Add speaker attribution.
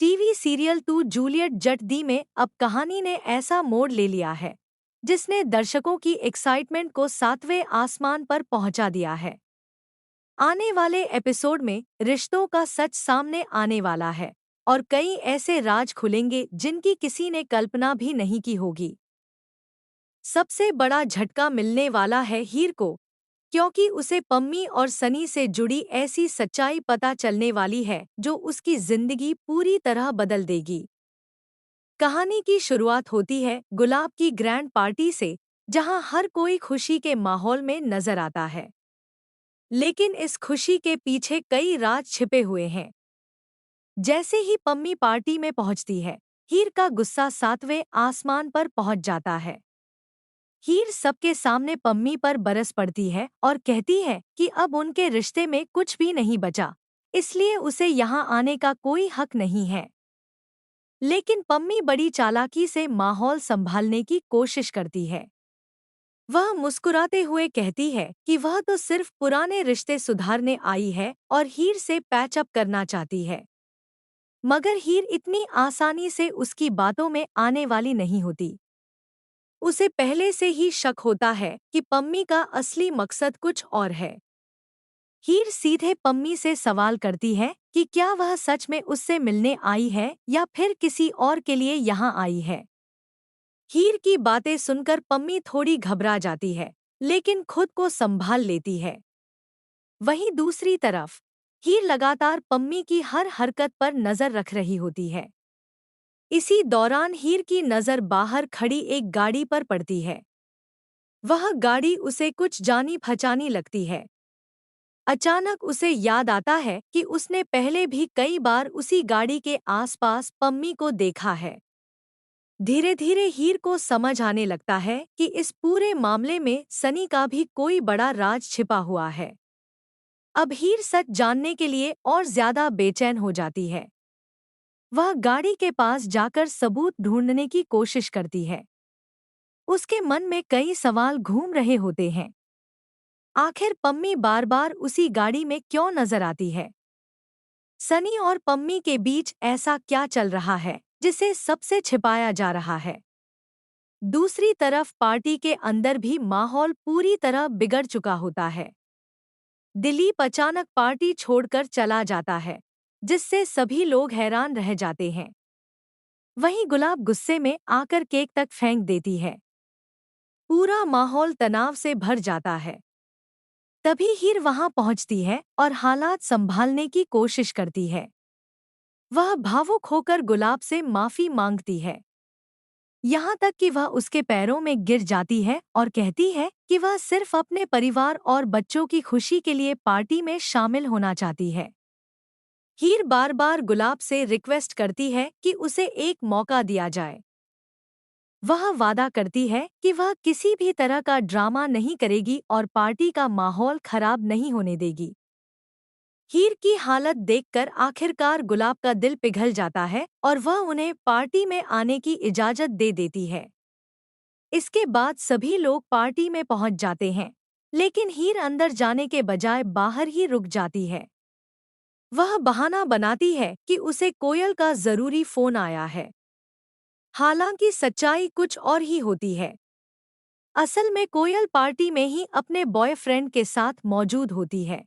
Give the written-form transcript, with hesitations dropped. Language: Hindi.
Speaker 1: टीवी सीरियल टू जूलियट जट दी में अब कहानी ने ऐसा मोड़ ले लिया है जिसने दर्शकों की एक्साइटमेंट को सातवें आसमान पर पहुंचा दिया है। आने वाले एपिसोड में रिश्तों का सच सामने आने वाला है और कई ऐसे राज खुलेंगे जिनकी किसी ने कल्पना भी नहीं की होगी। सबसे बड़ा झटका मिलने वाला है हीर को, क्योंकि उसे पम्मी और सनी से जुड़ी ऐसी सच्चाई पता चलने वाली है जो उसकी जिंदगी पूरी तरह बदल देगी। कहानी की शुरुआत होती है गुलाब की ग्रैंड पार्टी से, जहां हर कोई खुशी के माहौल में नजर आता है। लेकिन इस खुशी के पीछे कई राज छिपे हुए हैं। जैसे ही पम्मी पार्टी में पहुंचती है, हीर का गुस्सा सातवें आसमान पर पहुंच जाता है। हीर सबके सामने पम्मी पर बरस पड़ती है और कहती है कि अब उनके रिश्ते में कुछ भी नहीं बचा, इसलिए उसे यहाँ आने का कोई हक नहीं है। लेकिन पम्मी बड़ी चालाकी से माहौल संभालने की कोशिश करती है। वह मुस्कुराते हुए कहती है कि वह तो सिर्फ पुराने रिश्ते सुधारने आई है और हीर से पैचअप करना चाहती है। मगर हीर इतनी आसानी से उसकी बातों में आने वाली नहीं होती। उसे पहले से ही शक होता है कि पम्मी का असली मकसद कुछ और है। हीर सीधे पम्मी से सवाल करती है कि क्या वह सच में उससे मिलने आई है या फिर किसी और के लिए यहाँ आई है। हीर की बातें सुनकर पम्मी थोड़ी घबरा जाती है, लेकिन खुद को संभाल लेती है। वहीं दूसरी तरफ हीर लगातार पम्मी की हर हरकत पर नजर रख रही होती है। इसी दौरान हीर की नजर बाहर खड़ी एक गाड़ी पर पड़ती है। वह गाड़ी उसे कुछ जानी पहचानी लगती है। अचानक उसे याद आता है कि उसने पहले भी कई बार उसी गाड़ी के आसपास पम्मी को देखा है। धीरे धीरे हीर को समझ आने लगता है कि इस पूरे मामले में सनी का भी कोई बड़ा राज छिपा हुआ है। अब हीर सच जानने के लिए और ज्यादा बेचैन हो जाती है। वह गाड़ी के पास जाकर सबूत ढूंढने की कोशिश करती है। उसके मन में कई सवाल घूम रहे होते हैं। आखिर पम्मी बार बार उसी गाड़ी में क्यों नजर आती है? सनी और पम्मी के बीच ऐसा क्या चल रहा है जिसे सबसे छिपाया जा रहा है? दूसरी तरफ पार्टी के अंदर भी माहौल पूरी तरह बिगड़ चुका होता है। दिलीप अचानक पार्टी छोड़कर चला जाता है, जिससे सभी लोग हैरान रह जाते हैं। वहीं गुलाब गुस्से में आकर केक तक फेंक देती है। पूरा माहौल तनाव से भर जाता है। तभी हीर वहां पहुंचती है और हालात संभालने की कोशिश करती है। वह भावुक होकर गुलाब से माफी मांगती है, यहाँ तक कि वह उसके पैरों में गिर जाती है और कहती है कि वह सिर्फ अपने परिवार और बच्चों की खुशी के लिए पार्टी में शामिल होना चाहती है। हीर बार बार गुलाब से रिक्वेस्ट करती है कि उसे एक मौका दिया जाए। वह वादा करती है कि वह किसी भी तरह का ड्रामा नहीं करेगी और पार्टी का माहौल खराब नहीं होने देगी। हीर की हालत देखकर आखिरकार गुलाब का दिल पिघल जाता है और वह उन्हें पार्टी में आने की इजाजत दे देती है। इसके बाद सभी लोग पार्टी में पहुंच जाते हैं, लेकिन हीर अंदर जाने के बजाय बाहर ही रुक जाती है। वह बहाना बनाती है कि उसे कोयल का जरूरी फोन आया है। हालांकि सच्चाई कुछ और ही होती है। असल में कोयल पार्टी में ही अपने बॉयफ्रेंड के साथ मौजूद होती है।